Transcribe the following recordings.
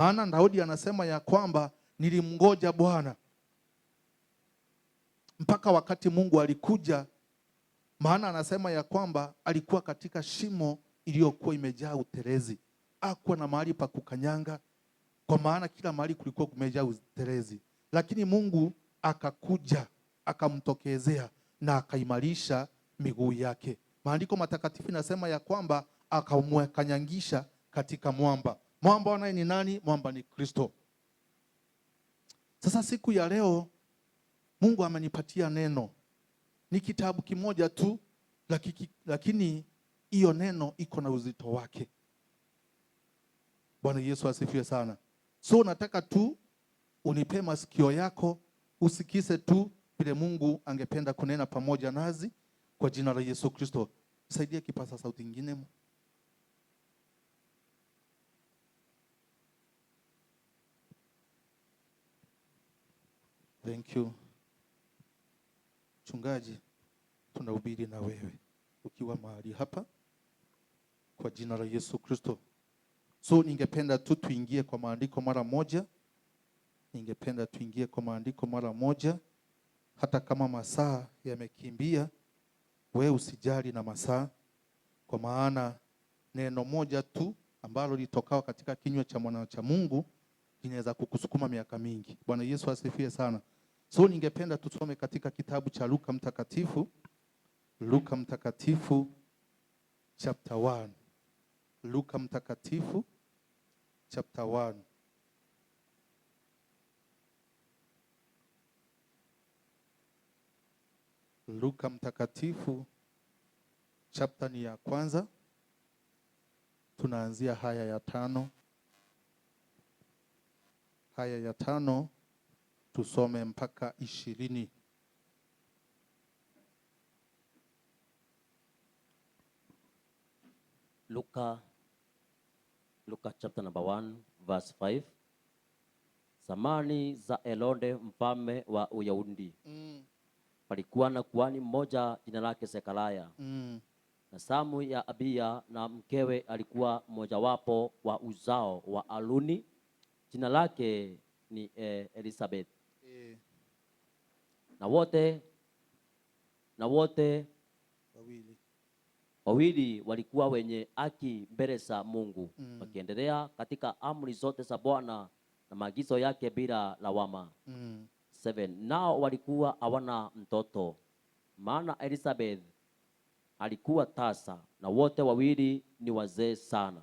Maana Daudi anasema ya kwamba nilimngoja Bwana mpaka wakati Mungu alikuja. Maana anasema ya kwamba alikuwa katika shimo iliyokuwa imejaa utelezi. Hakuwa na mahali pa kukanyanga, kwa maana kila mahali kulikuwa kumejaa utelezi. Lakini Mungu akakuja, akamtokezea na akaimarisha miguu yake. Maandiko matakatifu inasema ya kwamba akamkanyangisha katika mwamba. Mwamba naye ni nani? Mwamba ni Kristo. Sasa siku ya leo Mungu amenipatia neno. Ni kitabu kimoja tu, lakini hiyo neno iko na uzito wake. Bwana Yesu asifiwe sana. So nataka tu unipe masikio yako, usikize tu vile Mungu angependa kunena pamoja nazi kwa jina la Yesu Kristo. Saidia kipaza sauti nyingine. Thank you. Mchungaji, tunahubiri na wewe ukiwa mahali hapa kwa jina la Yesu Kristo. So ningependa tu tuingie kwa maandiko mara moja. Hata kama masaa yamekimbia, wewe usijali na masaa, kwa maana neno moja tu ambalo litokao katika kinywa cha mwana cha Mungu linaweza kukusukuma miaka mingi. Bwana Yesu asifiwe sana. So ningependa tusome katika kitabu cha Luka Mtakatifu. Luka Mtakatifu chapter 1. Luka Mtakatifu chapter 1. Luka Mtakatifu chapter ni ya kwanza. Tunaanzia haya ya 5. Haya ya 5 tusome mpaka 20. Luka chapter number 1 verse 5. Zamani za Herode mfalme wa Uyahudi, palikuwa na kuhani mmoja jina lake Zekaria. Na zamu ya Abiya na mkewe alikuwa mmojawapo wa uzao wa Haruni, jina lake ni Elizabeth. Na wote wawili walikuwa wenye haki mbele za Mungu, wakiendelea katika amri zote za Bwana na maagizo yake bila lawama. 7. Nao walikuwa hawana mtoto, maana Elizabeth alikuwa tasa, na wote wawili ni wazee sana.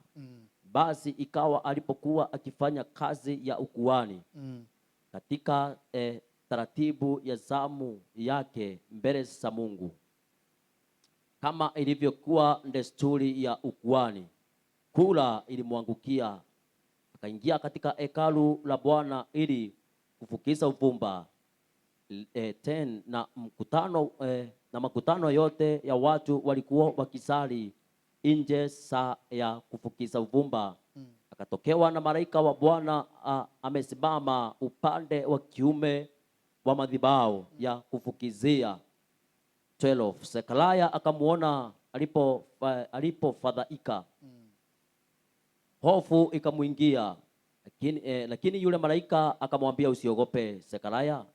Basi ikawa alipokuwa akifanya kazi ya ukuhani katika taratibu ya zamu yake mbele za Mungu, kama ilivyokuwa desturi ya ukuhani, kula ilimwangukia. Akaingia katika hekalu la Bwana ili kufukiza uvumba. 10. Na makutano yote ya watu walikuwa wakisali nje saa ya kufukiza uvumba. Akatokewa na malaika wa Bwana amesimama upande wa kiume wa madhabahu ya kufukizia. 12. Zekaria akamuona alipofadhaika, hofu ikamuingia. Lakini yule malaika akamwambia, usiogope Zekaria,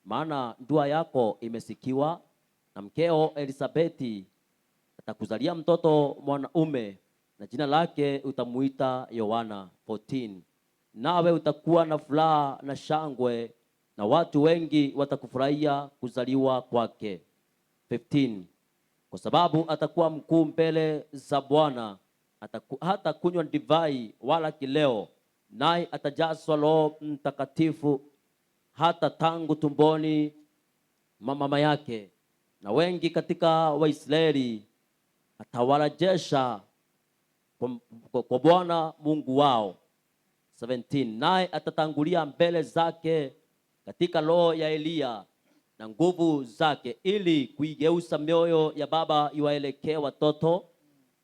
maana dua yako imesikiwa, na mkeo Elizabeti atakuzalia mtoto mwanaume, na jina lake utamuita Yohana. 14. Nawe utakuwa na furaha na shangwe, na watu wengi watakufurahia kuzaliwa kwake. 15. Kwa sababu atakuwa mkuu mbele za Bwana, hata kunywa divai wala kileo, naye atajazwa Roho Mtakatifu hata tangu tumboni mama yake. Na wengi katika Waisraeli atawarejesha kwa Bwana Mungu wao. 17. Naye atatangulia mbele zake katika roho ya Eliya na nguvu zake, ili kuigeuza mioyo ya baba iwaelekee watoto,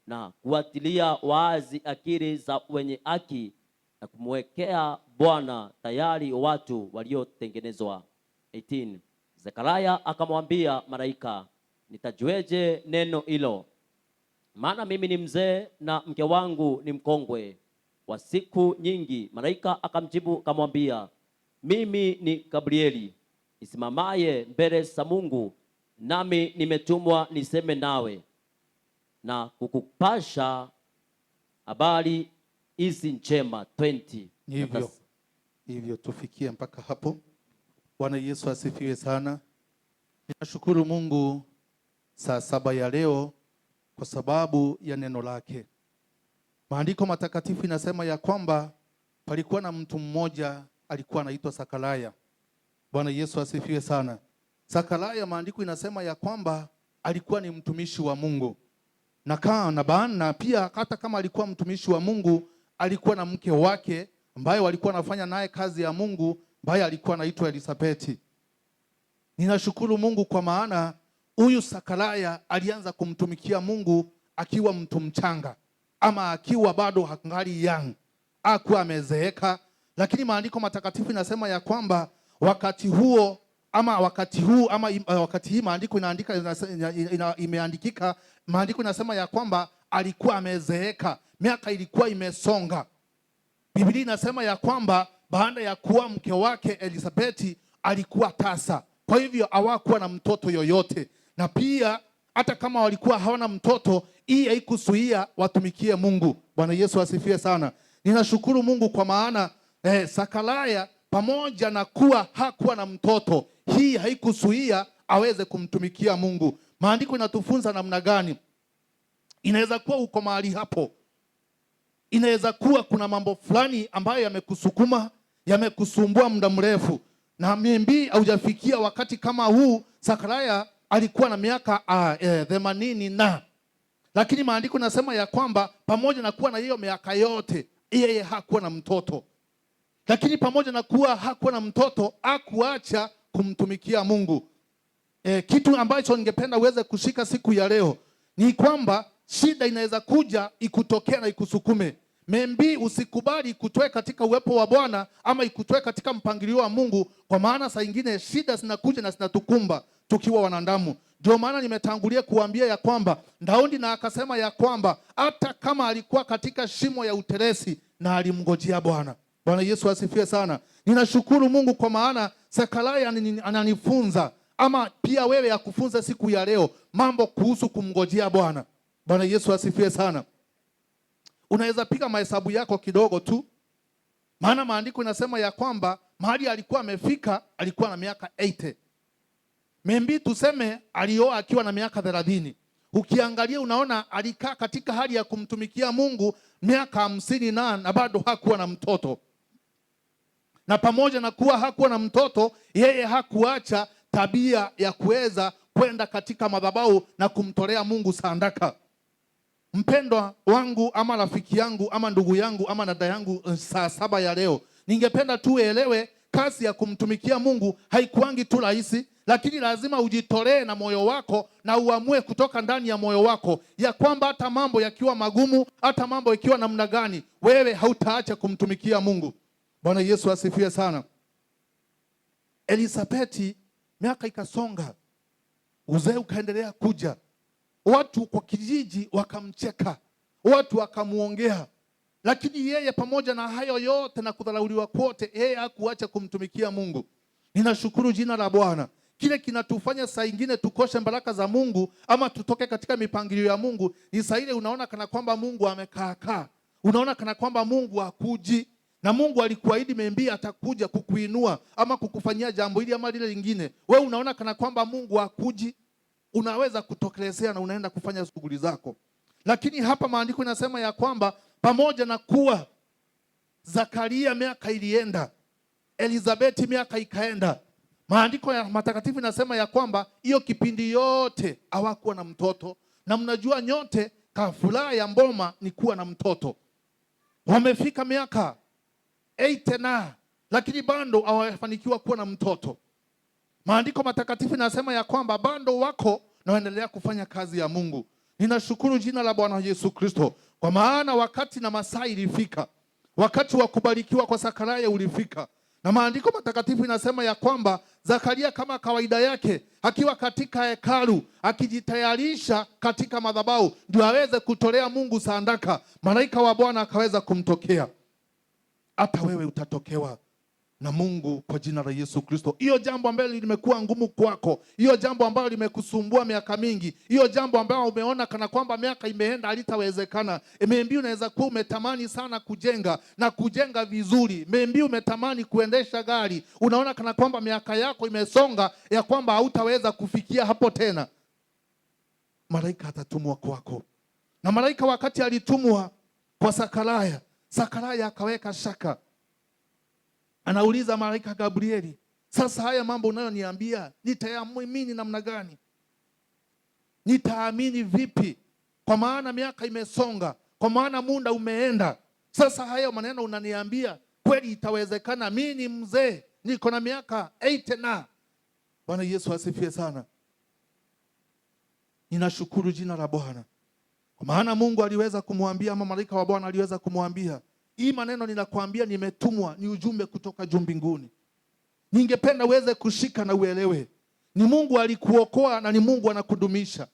na kuatilia wazi akili za wenye haki, na kumwekea Bwana tayari watu waliotengenezwa. 18. Zekaria akamwambia malaika, nitajueje neno hilo? Maana mimi ni mzee na mke wangu ni mkongwe. kwa siku nyingi. Malaika akamjibu akamwambia, mimi ni Gabrieli, nisimamaye mbele za Mungu, nami nimetumwa niseme nawe na kukupasha habari hizi njema. 20. Hivyo tufikie mpaka hapo. Bwana Yesu asifiwe sana. Ninashukuru Mungu saa 7 ya leo kwa sababu ya neno lake. Maandiko matakatifu inasema ya kwamba palikuwa na mtu mmoja alikuwa anaitwa Sakaraya. Bwana Yesu asifiwe sana. Sakaraya, maandiko inasema ya kwamba alikuwa ni mtumishi wa Mungu. Na pia hata kama alikuwa mtumishi wa Mungu, alikuwa na mke wake ambaye walikuwa wanafanya naye kazi ya Mungu, ambaye alikuwa anaitwa Elisabeti. Ninashukuru Mungu kwa maana huyu Sakaraya alianza kumtumikia Mungu akiwa mtu mchanga, ama akiwa bado hangali young, hakuwa amezeeka. Lakini maandiko matakatifu inasema ya kwamba wakati hii maandiko imeandikika, maandiko inasema ya kwamba alikuwa amezeeka, miaka ilikuwa imesonga. Biblia inasema ya kwamba baada ya kuwa mke wake Elisabeti alikuwa tasa, kwa hivyo hawakuwa na mtoto yoyote. Na pia hata kama walikuwa hawana mtoto, hii haikuzuia watumikie Mungu. Bwana Yesu asifiwe sana. Ninashukuru Mungu kwa maana Sakaraya pamoja na kuwa hakuwa na mtoto, hii haikuzuia aweze kumtumikia Mungu. Maandiko inatufunza namna gani? Inaweza kuwa uko mahali hapo, inaweza kuwa kuna mambo fulani ambayo yamekusukuma, yamekusumbua muda mrefu, na maybe haujafikia wakati kama huu. Sakaraya alikuwa na miaka 80 lakini maandiko nasema ya kwamba pamoja na kuwa na hiyo miaka yote, yeye hakuwa na mtoto. Lakini pamoja na kuwa hakuwa na mtoto, hakuacha kumtumikia Mungu. Kitu ambacho ningependa uweze kushika siku ya leo ni kwamba shida inaweza kuja ikutokea na ikusukume. Maybe usikubali ikutoe katika uwepo wa Bwana ama ikutoe katika mpangilio wa Mungu, kwa maana saa nyingine shida zinakuja na zinatukumba tukiwa wanadamu. Ndio maana nimetangulia kuambia ya kwamba Daudi na akasema ya kwamba hata kama alikuwa katika shimo ya utelezi na alimngojea Bwana. Bwana Yesu asifiwe sana. Ninashukuru Mungu kwa maana Sakaraya ananifunza, ama pia wewe akufunza siku ya leo mambo kuhusu kumngojea Bwana. Bwana Yesu asifiwe sana. Unaweza piga mahesabu yako kidogo tu, maana maandiko inasema ya kwamba mahali alikuwa amefika alikuwa na miaka 80. Maybe tuseme alioa akiwa na miaka 30. Ukiangalia unaona alikaa katika hali ya kumtumikia Mungu miaka 50 na bado hakuwa na mtoto. Na pamoja na kuwa hakuwa na mtoto, yeye hakuacha tabia ya kuweza kwenda katika madhabahu na kumtolea Mungu sadaka. Mpendwa wangu ama rafiki yangu ama ndugu yangu ama dada yangu, saa 7 ya leo ningependa tu uelewe kazi ya kumtumikia Mungu haikuangi tu rahisi, lakini lazima ujitolee na moyo wako na uamue kutoka ndani ya moyo wako ya kwamba hata mambo yakiwa magumu, hata mambo yakiwa namna gani, wewe hautaacha kumtumikia Mungu. Bwana Yesu asifiwe sana. Elisabeti, miaka ikasonga, uzee ukaendelea kuja. Watu kwa kijiji wakamcheka, watu wakamuongea, lakini yeye pamoja na hayo yote na kudharauliwa kwote, yeye hakuacha kumtumikia Mungu. Ninashukuru jina la Bwana. Kile kinatufanya saa nyingine tukoshe baraka za Mungu ama tutoke katika mipangilio ya Mungu ni saa ile unaona kana kwamba Mungu amekaakaa, unaona kana kwamba Mungu hakuji. Na Mungu alikuahidi maybe atakuja kukuinua ama kukufanyia jambo hili ama lile lingine. Wewe unaona kana kwamba Mungu hakuji, unaweza kutokelezea na unaenda kufanya shughuli zako. Lakini hapa maandiko inasema ya kwamba pamoja na kuwa Zakaria miaka ilienda, Elizabeti miaka ikaenda, maandiko ya matakatifu inasema ya kwamba hiyo kipindi yote hawakuwa na mtoto. Na mnajua nyote kafuraha ya mboma ni kuwa na mtoto. Wamefika miaka 80 lakini bado hawafanikiwa kuwa na mtoto. Maandiko matakatifu inasema ya kwamba bado wako na waendelea kufanya kazi ya Mungu. Ninashukuru jina la Bwana Yesu Kristo, kwa maana wakati na masaa ilifika, wakati wa kubarikiwa kwa Sakaraya ulifika. Na maandiko matakatifu inasema ya kwamba Zakaria kama kawaida yake akiwa katika hekalu akijitayarisha katika madhabahu ndio aweze kutolea Mungu sadaka, malaika wa Bwana akaweza kumtokea. hata wewe utatokewa na Mungu kwa jina la Yesu Kristo. Hiyo jambo ambalo limekuwa ngumu kwako, hiyo jambo ambalo limekusumbua miaka mingi, hiyo jambo ambalo umeona kana kwamba miaka imeenda halitawezekana. Maybe unaweza kuwa umetamani sana kujenga na kujenga vizuri. Maybe umetamani kuendesha gari, unaona kana kwamba miaka yako imesonga ya kwamba hautaweza kufikia hapo tena. Malaika atatumwa kwako. Na malaika wakati alitumwa kwa Sakaraya, Sakaraya akaweka shaka. Anauliza malaika Gabrieli, sasa haya mambo unayoniambia nitayaamini namna gani? Nitaamini vipi? Kwa maana miaka imesonga, kwa maana muda umeenda. Sasa haya maneno unaniambia kweli itawezekana? Mimi ni mzee, niko na miaka 80 na. Bwana Yesu asifiwe sana. Ninashukuru jina la Bwana. Kwa maana Mungu aliweza kumwambia, ama malaika wa Bwana aliweza kumwambia, hii maneno ninakwambia nimetumwa, ni ujumbe kutoka juu mbinguni. Ningependa uweze kushika na uelewe. Ni Mungu alikuokoa na ni Mungu anakudumisha.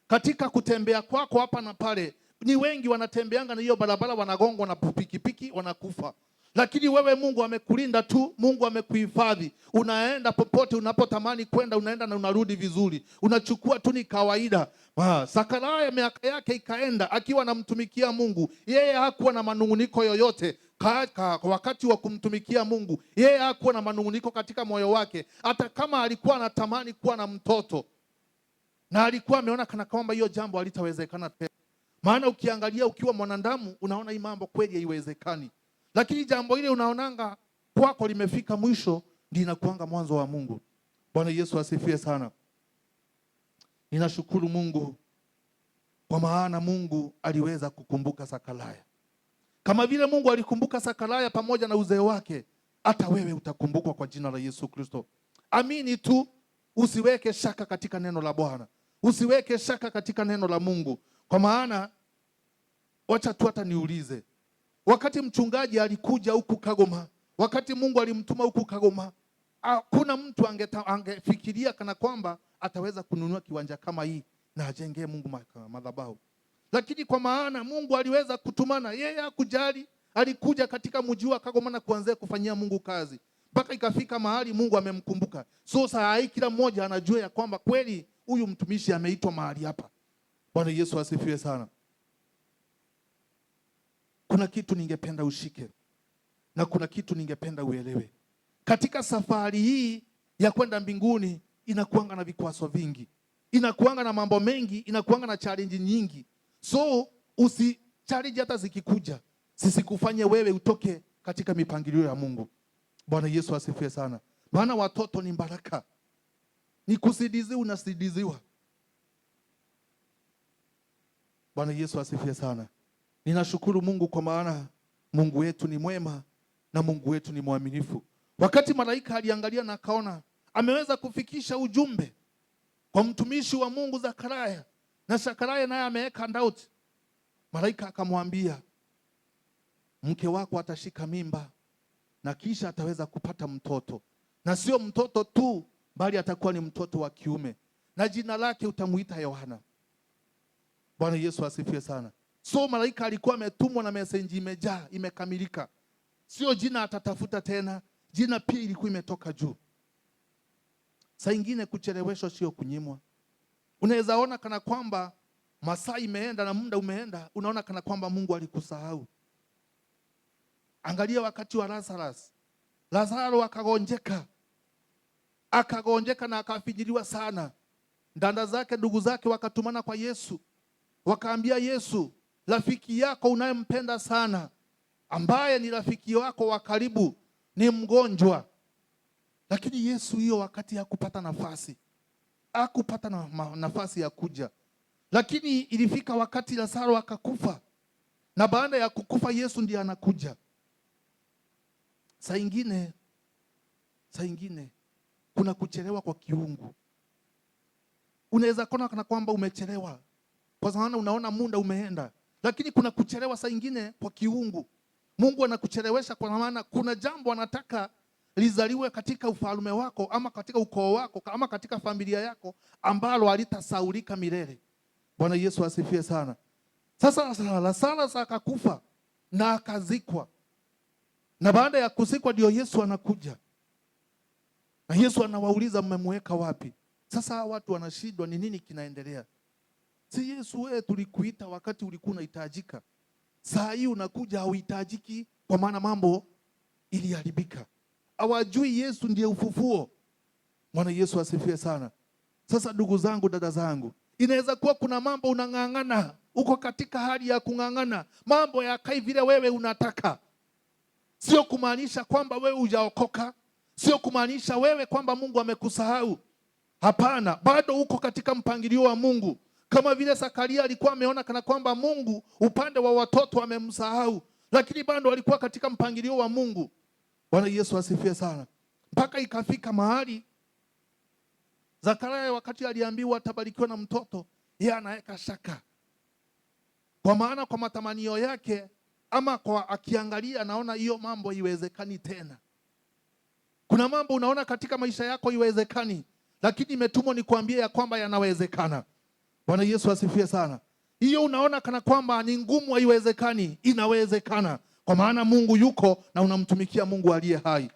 Katika kutembea kwako hapa na pale, ni wengi wanatembeanga na hiyo barabara wanagongwa na pikipiki wanakufa. Lakini wewe Mungu amekulinda tu, Mungu amekuhifadhi. Unaenda popote unapotamani kwenda, unaenda na unarudi vizuri. Unachukua tu ni kawaida. Sakaraya miaka yake ikaenda akiwa anamtumikia Mungu. Yeye hakuwa na manunguniko yoyote wakati wa kumtumikia Mungu. Yeye hakuwa na manunguniko katika moyo wake. Hata kama alikuwa anatamani kuwa na mtoto, na alikuwa ameona kana kwamba hiyo jambo halitawezekana tena. Maana ukiangalia ukiwa mwanadamu unaona hii mambo kweli haiwezekani. Lakini jambo hili unaonanga kwako limefika mwisho, ndio inakuanga mwanzo wa Mungu. Bwana Yesu asifiwe sana. Ninashukuru Mungu kwa maana Mungu aliweza kukumbuka Sakaraya. Kama vile Mungu alikumbuka Sakaraya pamoja na uzee wake, hata wewe utakumbukwa kwa jina la Yesu Kristo. Amini tu, usiweke shaka katika neno la Bwana. Usiweke shaka katika neno la Mungu. Kwa maana wacha tu hata niulize, wakati mchungaji alikuja huku Kagoma, wakati Mungu alimtuma huku Kagoma, kuna mtu angefikiria kana kwamba ataweza kununua kiwanja kama hii na ajengee Mungu madhabahu. Lakini kwa maana Mungu aliweza kutumana, yeye hakujali, alikuja katika mji wa Kagoma na kuanza kufanyia Mungu kazi. Mpaka ikafika mahali Mungu amemkumbuka. So saa hii kila mmoja anajua ya kwamba kweli huyu mtumishi ameitwa mahali hapa. Bwana Yesu asifiwe sana. Kuna kitu ningependa ushike na kuna kitu ningependa uelewe. Katika safari hii ya kwenda mbinguni inakuanga na vikwazo vingi. Inakuanga na mambo mengi, inakuanga na challenge nyingi. So challenge hata zikikuja, sisikufanye wewe utoke katika mipangilio ya Mungu. Bwana Yesu asifiwe sana. Maana watoto ni baraka. Ni kusidizi unasidiziwa. Bwana Yesu asifiwe sana. Ninashukuru Mungu kwa maana Mungu wetu ni mwema na Mungu wetu ni mwaminifu. Wakati malaika aliangalia na akaona ameweza kufikisha ujumbe kwa mtumishi wa Mungu Sakaraya, na Sakaraya naye ameweka doubt, malaika akamwambia, mke wako atashika mimba na kisha ataweza kupata mtoto, na sio mtoto tu bali atakuwa ni mtoto wa kiume, na jina lake utamuita Yohana. Bwana Yesu asifiwe sana. So malaika alikuwa ametumwa na message imejaa, imekamilika. Sio jina atatafuta tena, jina pia ilikuwa imetoka juu. Saa ingine kucheleweshwa sio kunyimwa. Unaweza ona kana kwamba masaa imeenda na muda umeenda, unaona kana kwamba Mungu alikusahau. Angalia wakati wa Lazarus. Lazaro akagonjeka na akafinyiliwa sana. Ndanda zake, ndugu zake wakatumana kwa Yesu. Wakaambia Yesu, rafiki yako unayempenda sana, ambaye ni rafiki wako wa karibu, ni mgonjwa. Lakini Yesu hiyo wakati hakupata nafasi. Hakupata nafasi ya kuja. Lakini ilifika wakati Lazaro akakufa. Na baada ya kukufa Yesu ndiye anakuja. Saa ingine kuna kuchelewa kwa kiungu. Unaweza kuona kana kwamba umechelewa kwa sababu unaona muda umeenda, lakini kuna kuchelewa saa ingine kwa kiungu. Mungu anakuchelewesha kwa maana kuna jambo anataka lizaliwe katika ufalme wako, ama katika ukoo wako, ama katika familia yako, ambalo halitasaulika milele. Bwana Yesu asifiwe sana. Sasa Lazaro akakufa na akazikwa. Na baada ya kuzikwa ndio Yesu anakuja. Na Yesu anawauliza mmemweka wapi? Sasa hawa watu wanashindwa ni nini kinaendelea. Si Yesu, wewe tulikuita wakati ulikuwa unahitajika. Saa hii unakuja hauhitajiki kwa maana mambo iliharibika. Hawajui Yesu ndiye ufufuo. Bwana Yesu asifiwe sana. Sasa ndugu zangu, dada zangu, inaweza kuwa kuna mambo unang'ang'ana, uko katika hali ya kung'ang'ana, mambo yakai vile wewe unataka. Sio kumaanisha kwamba wewe hujaokoka, sio kumaanisha wewe kwamba Mungu amekusahau. Hapana, bado uko katika mpangilio wa Mungu. Kama vile Zakaria alikuwa ameona kana kwamba Mungu upande wa watoto amemsahau, lakini bado alikuwa katika mpangilio wa Mungu. Bwana Yesu asifiwe sana. Mpaka ikafika mahali Zakaria wakati aliambiwa atabarikiwa na mtoto, yeye anaweka shaka. Kwa maana kwa matamanio yake ama kwa akiangalia anaona hiyo mambo iwezekani tena. Kuna mambo unaona katika maisha yako iwezekani, lakini imetumwa ni kuambia ya kwamba yanawezekana. Bwana Yesu asifiwe sana. Hiyo unaona kana kwamba ni ngumu, haiwezekani, inawezekana. Kwa maana Mungu yuko na unamtumikia Mungu aliye hai.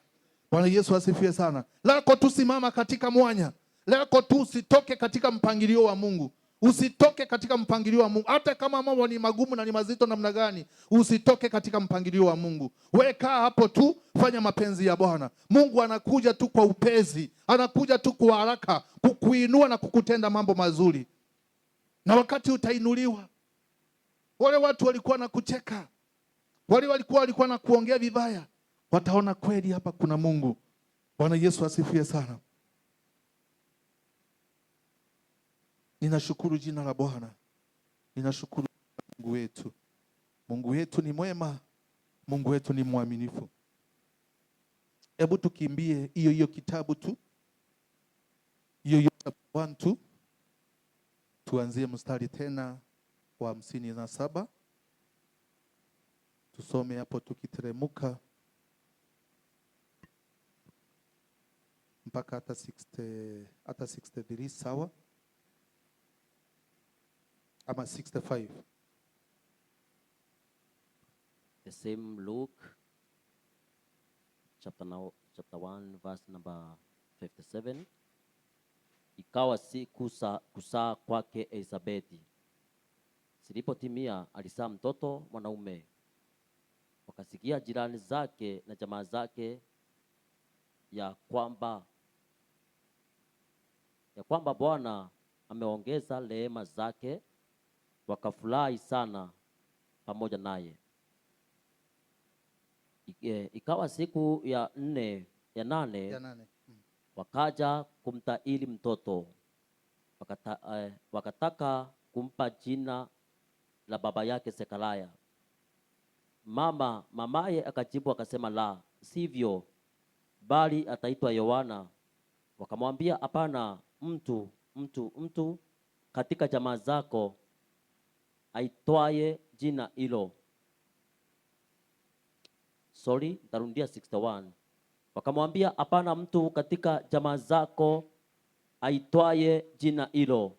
Bwana Yesu asifiwe sana. Lako tusimama katika mwanya. Lako tu usitoke katika mpangilio wa Mungu. Usitoke katika mpangilio wa Mungu. Hata kama mambo ni magumu na ni mazito namna gani, usitoke katika mpangilio wa Mungu. Wewe kaa hapo tu, fanya mapenzi ya Bwana. Mungu anakuja tu kwa upesi, anakuja tu kwa haraka kukuinua na kukutenda mambo mazuri. Na wakati utainuliwa, wale watu walikuwa na kucheka, wale walikuwa na kuongea vibaya, wataona kweli hapa kuna Mungu. Bwana Yesu asifiwe sana. Ninashukuru jina la Bwana. Ninashukuru Mungu wetu. Mungu wetu ni mwema. Mungu wetu ni mwaminifu. Hebu tukimbie hiyo kitabu tu. Hiyo 1 tu. Tuanzie mstari tena wa 57. Tusome hapo tukiteremuka mpaka hata 63, sawa? Ama 65. The same Luke chapter 1 verse number 57. Ikawa siku kuzaa kwake Elizabeti, zilipotimia alizaa mtoto mwanaume. Wakasikia jirani zake na jamaa zake ya kwamba Bwana ameongeza rehema zake, wakafurahi sana pamoja naye. Ikawa siku ya nane wakaja kumtahiri mtoto, wakataka kumpa jina la baba yake Zekaria. Mamaye akajibu akasema, la sivyo, bali ataitwa Yohana. Wakamwambia, hapana, mtu katika jamaa zako aitwaye jina hilo. Nitarudia 61. Wakamwambia, hapana, mtu katika jamaa zako aitwaye jina hilo.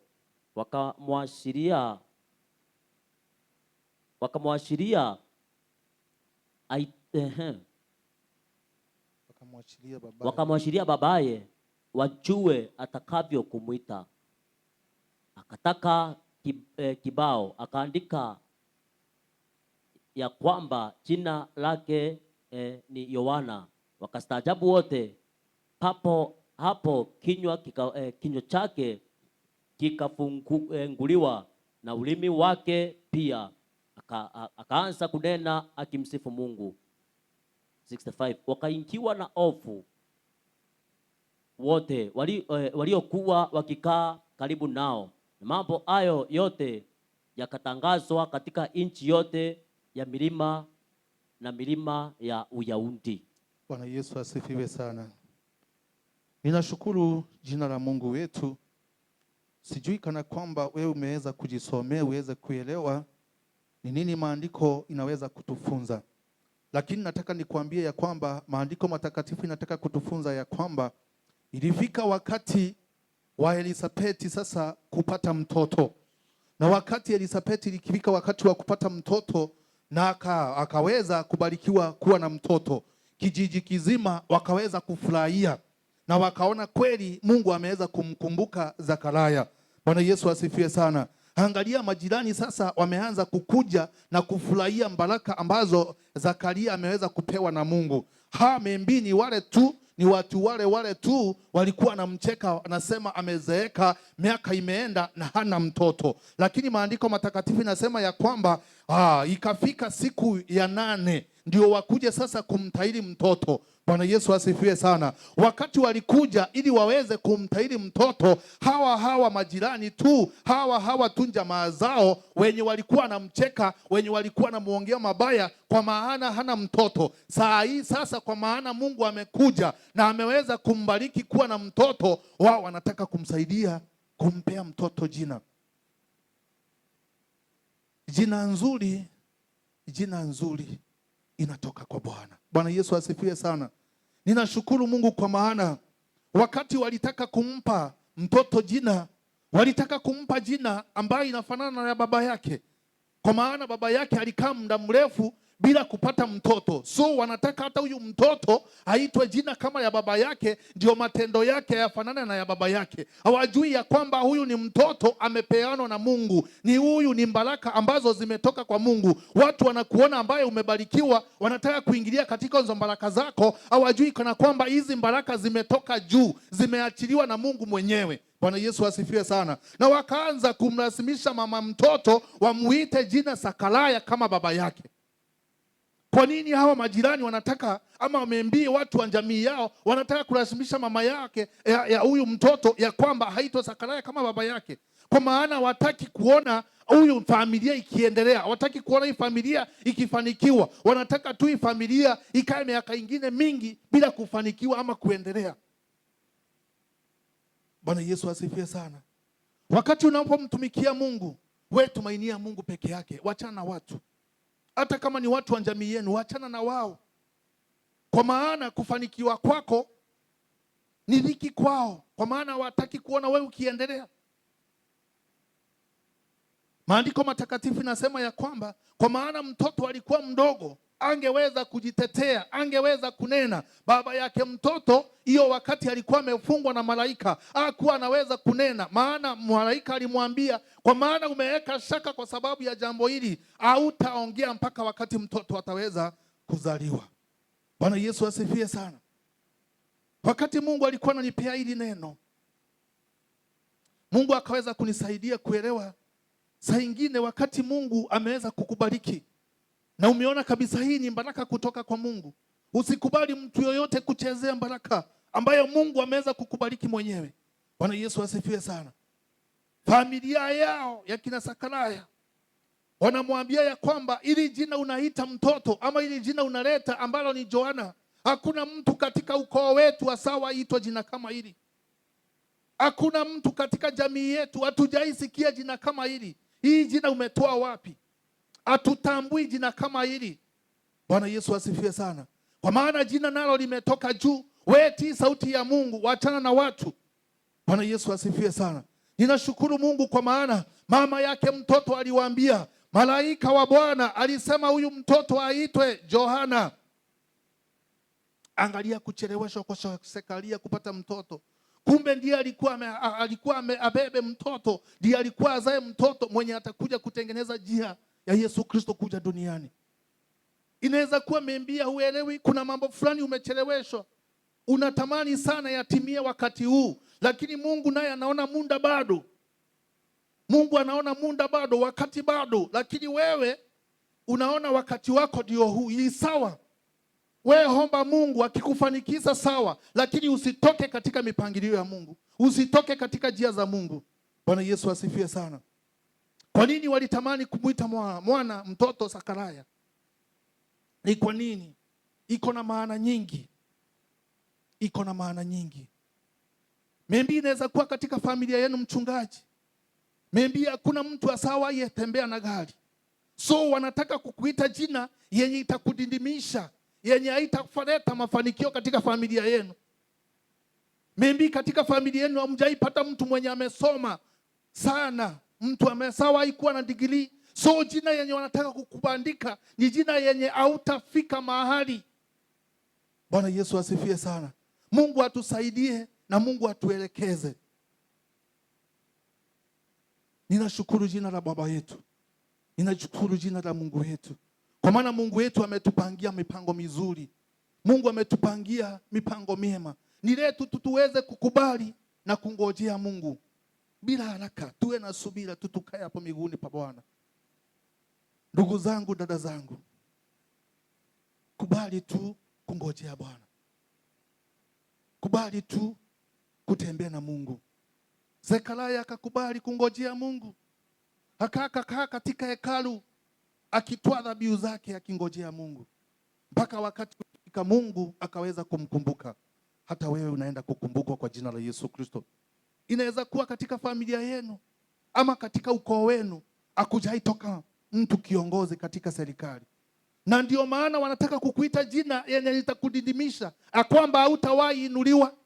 Wakamwashiria babaye wajue atakavyo kumwita. Akataka kibao, akaandika ya kwamba jina lake ni Yohana. Wakastaajabu wote. Papo hapo kinywa chake kikafunguliwa na ulimi wake pia, akaanza kunena akimsifu Mungu. 65. Wakaingiwa na hofu wote waliokuwa wakikaa karibu nao, na mambo hayo yote yakatangazwa katika nchi yote ya milima ya Uyahudi. Bwana Yesu asifiwe sana. Ninashukuru jina la Mungu wetu. Sijui kana kwamba wewe umeweza kujisomea uweze kuelewa ni nini maandiko inaweza kutufunza. Lakini nataka nikuambie ya kwamba maandiko matakatifu inataka kutufunza ya kwamba ilifika wakati wa Elisabeti sasa kupata mtoto. Na wakati Elisabeti ilifika wakati wa kupata mtoto na akaweza kubarikiwa kuwa na mtoto. kijiji kizima wakaweza kufurahia na wakaona kweli Mungu ameweza kumkumbuka Zakaria. Bwana Yesu asifiwe sana. Angalia, majirani sasa wameanza kukuja na kufurahia baraka ambazo Zakaria ameweza kupewa na Mungu. Membi ni wale tu, ni watu wale tu walikuwa wanamcheka, wanasema amezeeka, miaka imeenda na hana mtoto. Lakini maandiko matakatifu inasema ya kwamba ikafika siku ya 8 ndio wakuje sasa kumtahiri mtoto. Bwana Yesu asifiwe sana. Wakati walikuja ili waweze kumtahiri mtoto, hawa majirani tu, hawa tu jamaa zao wenye walikuwa na mcheka, wenye walikuwa na muongea mabaya kwa maana hana mtoto. Saa hii sasa, kwa maana Mungu amekuja na ameweza kumbariki kuwa na mtoto, wao wanataka kumsaidia kumpea mtoto jina. Jina nzuri inatoka kwa Bwana. Bwana Yesu asifiwe sana. Ninashukuru Mungu kwa maana wakati walitaka kumpa mtoto jina, walitaka kumpa jina ambayo inafanana na baba yake. Kwa maana baba yake alikaa muda mrefu bila kupata mtoto. So wanataka hata huyu mtoto aitwe jina kama ya baba yake, ndio matendo yake yafanane na ya baba yake. Hawajui ya kwamba huyu ni mtoto amepeanwa na Mungu. Huyu ni baraka ambazo zimetoka kwa Mungu. Watu wanakuona ambaye umebarikiwa, wanataka kuingilia katika hizo baraka zako. Hawajui kana kwamba hizi baraka zimetoka juu, zimeachiliwa na Mungu mwenyewe. Bwana Yesu asifiwe sana. Na wakaanza kumlazimisha mama mtoto wamuite jina Zakaria kama baba yake. Kwa nini hawa majirani wanataka, ama wameambia watu wa jamii yao, wanataka kulazimisha mama yake ya huyu mtoto ya kwamba haitwe Zakaria kama baba yake? Kwa maana wataki kuona huyu familia ikiendelea, wataki kuona hii familia ikifanikiwa. Wanataka tu hii familia ikae miaka ingine mingi bila kufanikiwa ama kuendelea. Bwana Yesu asifiwe sana. Wakati unapomtumikia Mungu, wewe tumainia Mungu peke yake, wachana na watu. Hata kama ni watu wa jamii yenu, wachana na wao. Kwa maana kufanikiwa kwako ni dhiki kwao, kwa maana hawataki kuona wewe ukiendelea. Maandiko matakatifu nasema ya kwamba kwa maana mtoto alikuwa mdogo, angeweza kujitetea, angeweza kunena. Baba yake mtoto hiyo wakati alikuwa amefungwa na malaika, hakuwa anaweza kunena, maana malaika alimwambia, kwa maana umeweka shaka kwa sababu ya jambo hili, hautaongea mpaka wakati mtoto ataweza kuzaliwa. Bwana Yesu asifiwe sana. Wakati Mungu alikuwa ananipea hili neno, Mungu akaweza kunisaidia kuelewa. Saa ingine wakati Mungu ameweza kukubariki na umeona kabisa hii ni baraka kutoka kwa Mungu, usikubali mtu yoyote kuchezea baraka ambayo Mungu ameweza kukubariki mwenyewe. Bwana Yesu asifiwe sana. Familia yao ya kina Zakaria wanamwambia ya kwamba ili jina unaita mtoto ama ili jina unaleta ambalo ni Yohana, hakuna mtu katika ukoo wetu asawa aitwa jina kama hili. Hakuna mtu katika jamii yetu hatujaisikia jina kama hili. Hii jina umetoa wapi? Hatutambui jina kama hili. Bwana Yesu asifiwe sana. Kwa maana jina nalo limetoka juu. Wewe tii sauti ya Mungu, wachana na watu. Bwana Yesu asifiwe sana. Ninashukuru Mungu kwa maana mama yake mtoto aliwaambia, malaika wa Bwana alisema huyu mtoto aitwe Yohana. Angalia kucheleweshwa kwa Zakaria kupata mtoto. Kumbe ndiye alikuwa abebe mtoto, ndiye alikuwa azae mtoto mwenye atakuja kutengeneza njia ya Yesu Kristo kuja duniani. Inaweza kuwa membia huelewi, kuna mambo fulani umecheleweshwa. Unatamani sana yatimie wakati huu, lakini Mungu naye anaona muda bado. Mungu anaona muda bado, wakati bado, lakini wewe unaona wakati wako ndio huu. Hii sawa. Wewe omba Mungu akikufanikisha sawa, lakini usitoke katika mipangilio ya Mungu. Usitoke katika njia za Mungu. Bwana Yesu asifiwe sana. Kwa nini walitamani kumuita mwana mtoto Zakaria? Ni kwa nini? Iko na maana nyingi. Iko na maana nyingi. Maybe inaweza kuwa katika familia yenu mchungaji. Maybe hakuna mtu asawa yetembea na gari. So wanataka kukuita jina yenye itakudindimisha, yenye haitaleta mafanikio katika familia yenu. Maybe katika familia yenu hamjaipata mtu mwenye amesoma sana, mtu amesawa haikuwa na degree. So jina yenye wanataka kukubandika ni jina yenye hautafika mahali. Bwana Yesu asifiwe sana. Mungu atusaidie na Mungu atuelekeze. Ninashukuru jina la Baba yetu. Ninashukuru jina la Mungu wetu. Kwa maana Mungu wetu ametupangia mipango mizuri. Mungu ametupangia mipango mema. Ni letu tuweze kukubali na kungojea Mungu bila haraka. Tuwe na subira, tukae hapo miguuni pa Bwana. Ndugu zangu, dada zangu, kubali tu kungojea Bwana. Kubali tu kutembea na Mungu. Zekaria akakubali kungojea Mungu. Akakaa katika hekalu akitoa dhabihu zake akingojea Mungu. Mpaka wakati ukifika Mungu akaweza kumkumbuka. Hata wewe unaenda kukumbukwa kwa jina la Yesu Kristo. Inaweza kuwa katika familia yenu ama katika ukoo wenu hakujaitoka mtu kiongozi katika serikali. Na ndio maana wanataka kukuita jina yenye litakudidimisha kwamba hautawahi inuliwa.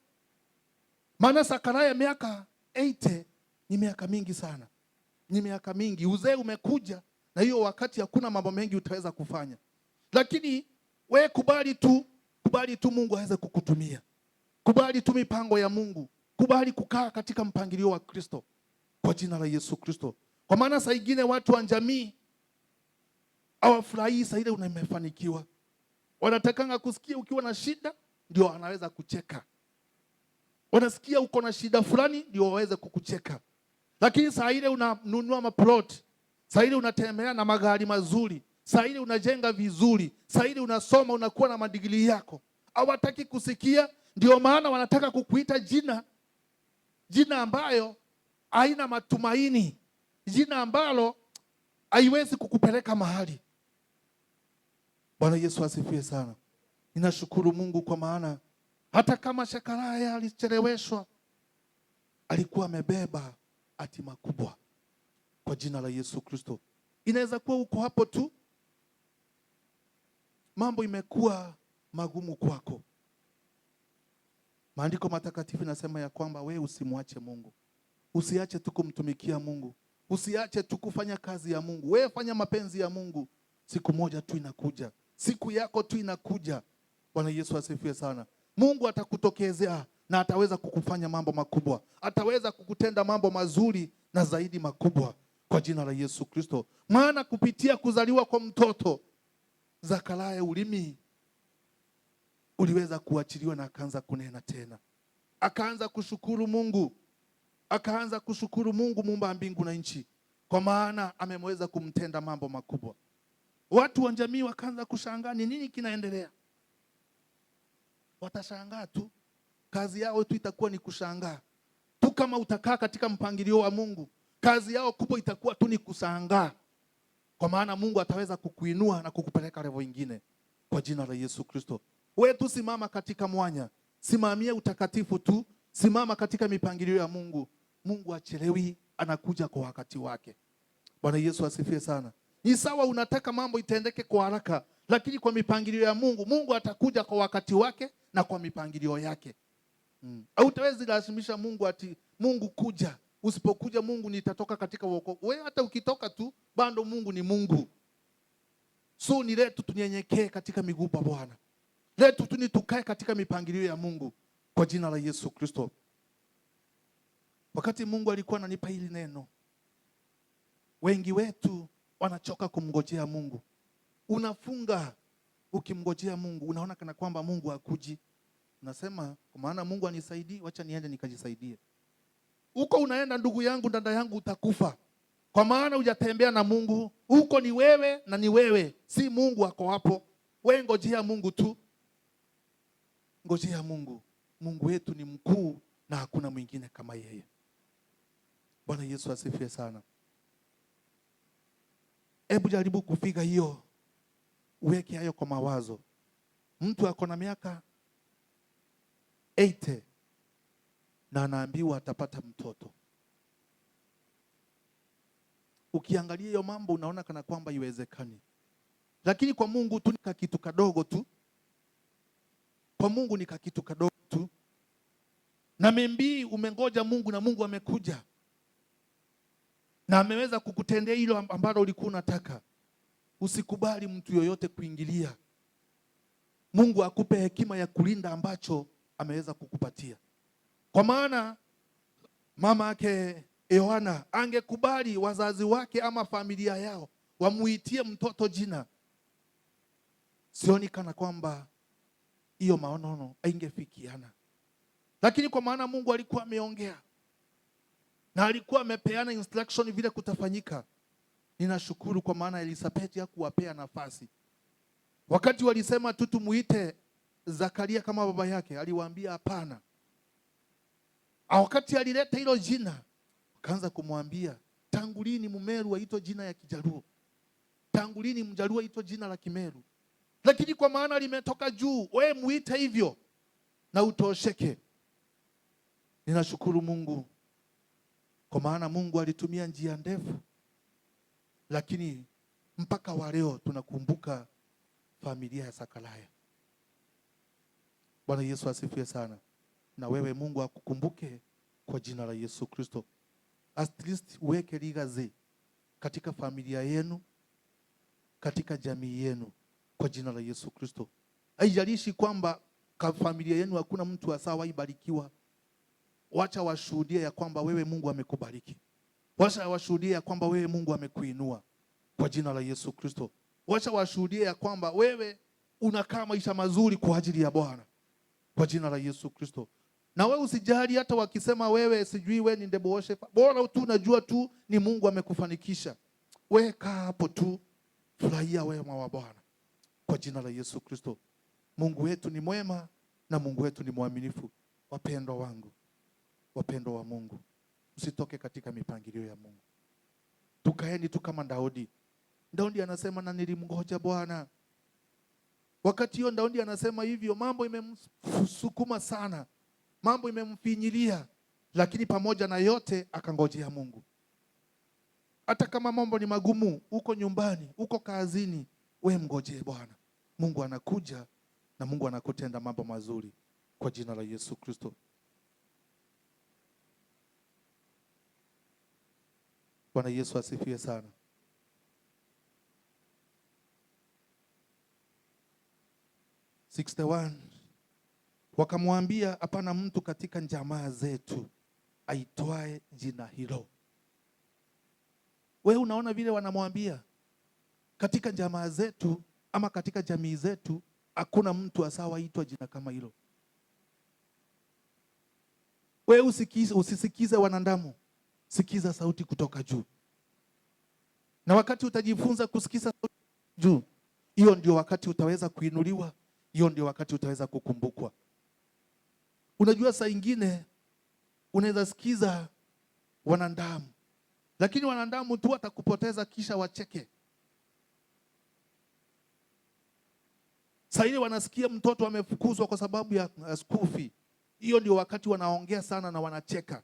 Maana Zekaria miaka 80 ni miaka mingi sana. Ni miaka mingi. Uzee umekuja na hiyo wakati hakuna mambo mengi utaweza kufanya. Lakini we kubali tu Mungu aweze kukutumia. Kubali tu mipango ya Mungu. Kubali kukaa katika mpangilio wa Kristo kwa jina la Yesu Kristo. Kwa maana saa ingine watu wa jamii hawafurahii saa ile umefanikiwa. Wanatakanga kusikia ukiwa na shida ndio anaweza kucheka. Wanasikia uko na shida fulani ndio waweze kukucheka. Lakini saa ile unanunua maplot, saa ile unatembea na magari mazuri, saa ile unajenga vizuri, saa ile unasoma unakuwa na madigrii yako, hawataki kusikia. Ndio maana wanataka kukuita jina ambayo haina matumaini, jina ambalo haiwezi kukupeleka mahali. Bwana Yesu asifiwe sana. Ninashukuru Mungu kwa maana hata kama Zekaria alicheleweshwa, alikuwa amebeba hatima kubwa kwa jina la Yesu Kristo. Inaweza kuwa uko hapo tu, mambo imekuwa magumu kwako. Maandiko matakatifu nasema ya kwamba we usimwache Mungu. Usiache tu kumtumikia Mungu. Usiache tu kufanya kazi ya Mungu. We fanya mapenzi ya Mungu. Siku moja tu inakuja. Siku yako tu inakuja. Bwana Yesu asifiwe sana. Mungu atakutokezea na ataweza kukufanya mambo makubwa. Ataweza kukutenda mambo mazuri na zaidi makubwa kwa jina la Yesu Kristo. Maana kupitia kuzaliwa kwa mtoto Zekaria ulimi uliweza kuachiliwa na akaanza kunena tena. Akaanza kushukuru Mungu. Akaanza kushukuru Mungu muumba mbingu na nchi kwa maana amemweza kumtenda mambo makubwa. Watu wa jamii wakaanza kushangaa ni nini kinaendelea. Watashangaa tu. Kazi yao tu itakuwa ni kushangaa. Tu kama utakaa katika mpangilio wa Mungu, kazi yao kubwa itakuwa tu ni kushangaa. Kwa maana Mungu ataweza kukuinua na kukupeleka level nyingine kwa jina la Yesu Kristo. Wewe tu simama katika mwanya. Simamia utakatifu tu. Simama katika mipangilio ya Mungu. Mungu achelewi, anakuja kwa wakati wake. Bwana Yesu asifiwe sana. Ni sawa unataka mambo itendeke kwa haraka, lakini kwa mipangilio ya Mungu, Mungu atakuja kwa wakati wake na kwa mipangilio yake. Hautawezi lazimisha Mungu ati Mungu kuja. Usipokuja Mungu nitatoka katika wokovu. Wewe hata ukitoka tu bado Mungu ni Mungu. So ni letu tunyenyekee katika miguu ya Bwana. Letu tu tukae katika mipangilio ya Mungu kwa jina la Yesu Kristo. Wakati Mungu alikuwa ananipa hili neno, wengi wetu wanachoka kumngojea Mungu. Unafunga ukimngojea Mungu, unaona kana kwamba Mungu hakuji. Unasema kwa maana Mungu anisaidii, wacha niende nikajisaidie. Huko unaenda ndugu yangu, dada yangu, utakufa. Kwa maana hujatembea na Mungu. Huko ni wewe na ni wewe, si Mungu ako hapo. Wewe ngojea Mungu tu. Ngojea Mungu. Mungu wetu ni mkuu na hakuna mwingine kama yeye. Bwana Yesu asifiwe sana. Hebu jaribu kupiga hiyo, uweke hayo kwa mawazo. Mtu ako na miaka 80 na anaambiwa atapata mtoto. Ukiangalia hiyo mambo unaona kana kwamba iwezekani. Lakini kwa Mungu tu ni kitu kadogo tu. Kwa Mungu ni kitu kadogo tu. Na maybe umengoja Mungu na Mungu amekuja. Na ameweza kukutendea hilo ambalo ulikuwa unataka. Usikubali mtu yoyote kuingilia Mungu akupe hekima ya kulinda ambacho ameweza kukupatia. Kwa maana mama yake Yohana angekubali wazazi wake ama familia yao wamuitie mtoto jina, sioni kana kwamba hiyo maono haingefikiana. Lakini kwa maana Mungu alikuwa ameongea na alikuwa amepeana instruction vile kutafanyika, ninashukuru kwa maana Elizabeth hakuwapea nafasi. Wakati walisema tu tumuite Zakaria kama baba yake, aliwaambia hapana. Wakati alileta hilo jina, akaanza kumwambia, tangu lini Mmeru aitwa jina ya Kijaluo? Tangu lini Mjaluo aitwa jina la Kimeru? Lakini kwa maana limetoka juu, wewe muite hivyo na utosheke. Ninashukuru Mungu kwa maana Mungu alitumia njia ndefu, lakini mpaka wa leo tunakumbuka familia ya Sakalaya. Bwana Yesu asifiwe sana. Na wewe Mungu akukumbuke kwa jina la Yesu Kristo. At least uweke legacy katika familia yenu, katika jamii yenu kwa jina la Yesu Kristo. Haijalishi kwamba kwa familia yenu hakuna mtu asawa ibarikiwa. Wacha washuhudie ya kwamba wewe Mungu amekubariki. Wacha washuhudie ya kwamba wewe Mungu amekuinua kwa jina la Yesu Kristo. Wacha washuhudie ya kwamba wewe unakaa maisha mazuri kwa ajili ya Bwana kwa jina la Yesu Kristo. Na wewe usijali hata wakisema wewe sijui wewe ni ndeboshe, bora tu unajua tu ni Mungu amekufanikisha. Wewe kaa hapo tu, furahia wema wa Bwana kwa jina la Yesu Kristo. Mungu wetu ni mwema na Mungu wetu ni mwaminifu. Wapendwa wangu, wapendwa wa Mungu, msitoke katika mipangilio ya Mungu. Tukaeni tu kama Daudi. Daudi anasema na nilimngoja Bwana. Wakati hiyo Daudi anasema hivyo, mambo imemsukuma sana, mambo imemfinyilia, lakini pamoja na yote akangojea Mungu. Hata kama mambo ni magumu, uko nyumbani, uko kazini, we mngojee Bwana. Mungu anakuja na Mungu anakutenda mambo mazuri kwa jina la Yesu Kristo. Bwana Yesu asifiwe sana. Wakamwambia, hapana mtu katika jamaa zetu aitwae jina hilo. Wewe unaona vile wanamwambia, katika jamaa zetu ama katika jamii zetu hakuna mtu asawa aitwa jina kama hilo. Wewe usisikize wanadamu, sikiza sauti kutoka juu. Na wakati utajifunza kusikiza sauti juu, hiyo ndio wakati utaweza kuinuliwa, hiyo ndio wakati utaweza kukumbukwa. Unajua saa ingine unaweza sikiza wanadamu, lakini wanadamu tu watakupoteza kisha wacheke. Saa ile wanasikia mtoto amefukuzwa kwa sababu ya school fee, hiyo ndio wakati wanaongea sana na wanacheka.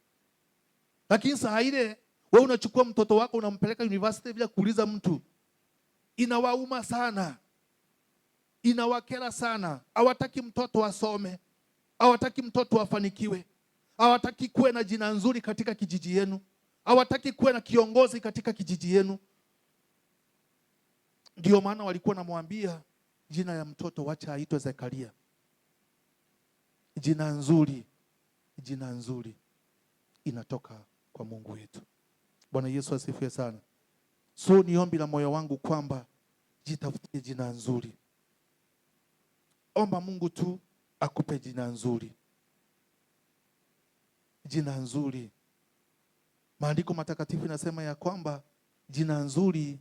Lakini saa ile wewe unachukua mtoto wako unampeleka university bila kuuliza mtu, inawauma sana, inawakera sana. Hawataki mtoto asome, hawataki mtoto afanikiwe, hawataki kuwe na jina nzuri katika kijiji yenu, hawataki kuwe na kiongozi katika kijiji yenu. Ndio maana walikuwa namwambia jina ya mtoto wacha aitwe Zakaria. Jina nzuri, jina nzuri inatoka kwa Mungu wetu. Bwana Yesu asifiwe sana. So ni ombi la moyo wangu kwamba jitafutie jina nzuri. Omba Mungu tu akupe jina nzuri. Jina nzuri. Maandiko matakatifu inasema ya kwamba jina nzuri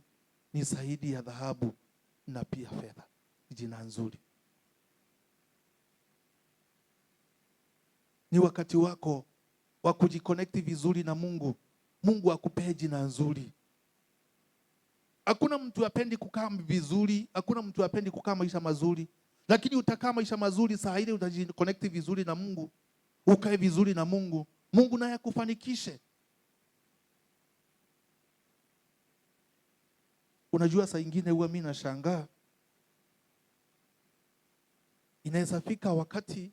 ni zaidi ya dhahabu na pia fedha. Jina nzuri. Ni wakati wako wa kujiconnect vizuri na Mungu. Mungu akupe jina nzuri. Hakuna mtu apendi kukaa vizuri, hakuna mtu apendi kukaa maisha mazuri. Lakini utakaa maisha mazuri saa ile utajiconnect vizuri na Mungu. Ukae vizuri na Mungu. Mungu naye akufanikishe. Unajua saa ingine huwa mimi nashangaa. Inaweza fika wakati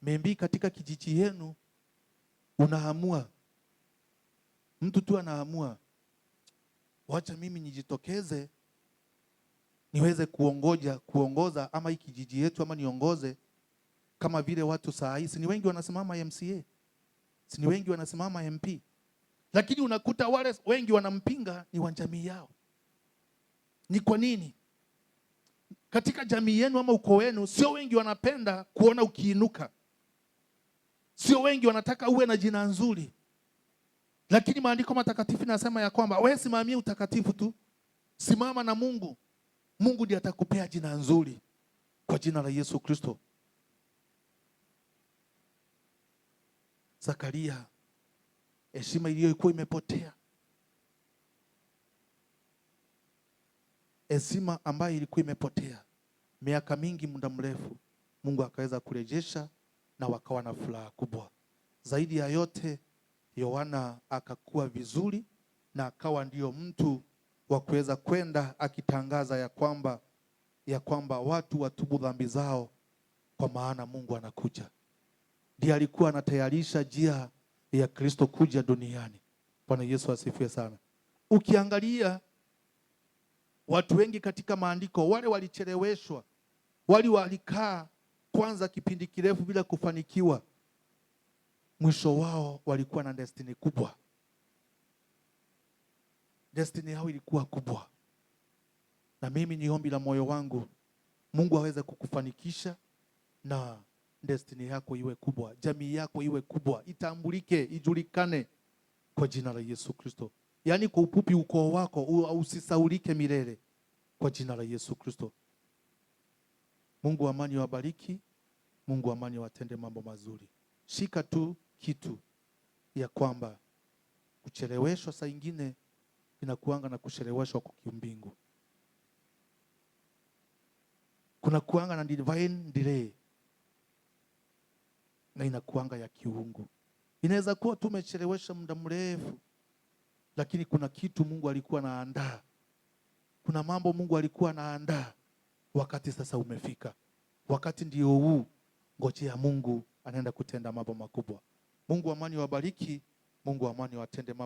maybe katika kijiji yenu unaamua, mtu tu anaamua, wacha mimi nijitokeze niweze kuongoza ama hii kijiji yetu, ama niongoze kama vile watu saa hii. Si ni wengi wanasimama MCA, si ni wengi wanasimama MP, lakini unakuta wale wengi wanampinga ni wa jamii yao. Ni kwa nini? Katika jamii yenu ama ukoo wenu, sio wengi wanapenda kuona ukiinuka, sio wengi wanataka uwe na jina nzuri, lakini maandiko matakatifu nasema ya kwamba wewe simamia utakatifu tu, simama na Mungu. Mungu ndiye atakupea jina nzuri kwa jina la Yesu Kristo. Zakaria, heshima iliyokuwa imepotea, heshima ambayo ilikuwa imepotea miaka mingi, muda mrefu, Mungu akaweza kurejesha na wakawa na furaha kubwa. Zaidi ya yote, Yohana akakuwa vizuri na akawa ndio mtu wa kuweza kwenda akitangaza ya kwamba watu watubu dhambi zao, kwa maana Mungu anakuja. Ndiye alikuwa anatayarisha njia ya Kristo kuja duniani. Bwana Yesu asifiwe sana. Ukiangalia watu wengi katika maandiko, wale walicheleweshwa, wale walikaa kwanza kipindi kirefu bila kufanikiwa, mwisho wao walikuwa na destiny kubwa. Destiny yao ilikuwa kubwa. Na mimi ni ombi la moyo wangu, Mungu aweze kukufanikisha na destiny yako iwe kubwa, jamii yako iwe kubwa, itambulike, ijulikane kwa jina la Yesu Kristo. Yaani kwa ufupi, ukoo wako usisaulike milele kwa jina la Yesu Kristo. Mungu wa amani wabariki, Mungu wa amani watende mambo mazuri. Shika tu kitu ya kwamba kucheleweshwa saa ingine inakuanga na kucheleweshwa kwa kimbingu. Kuna kuanga na divine delay na inakuanga ya kiungu. Inaweza kuwa tumechelewesha muda mrefu, lakini kuna kitu Mungu alikuwa anaandaa. Kuna mambo Mungu alikuwa anaandaa. Wakati sasa umefika. Wakati ndio huu. Ngojea, Mungu anaenda kutenda mambo makubwa. Mungu wa amani wabariki, Mungu wa amani watende mambo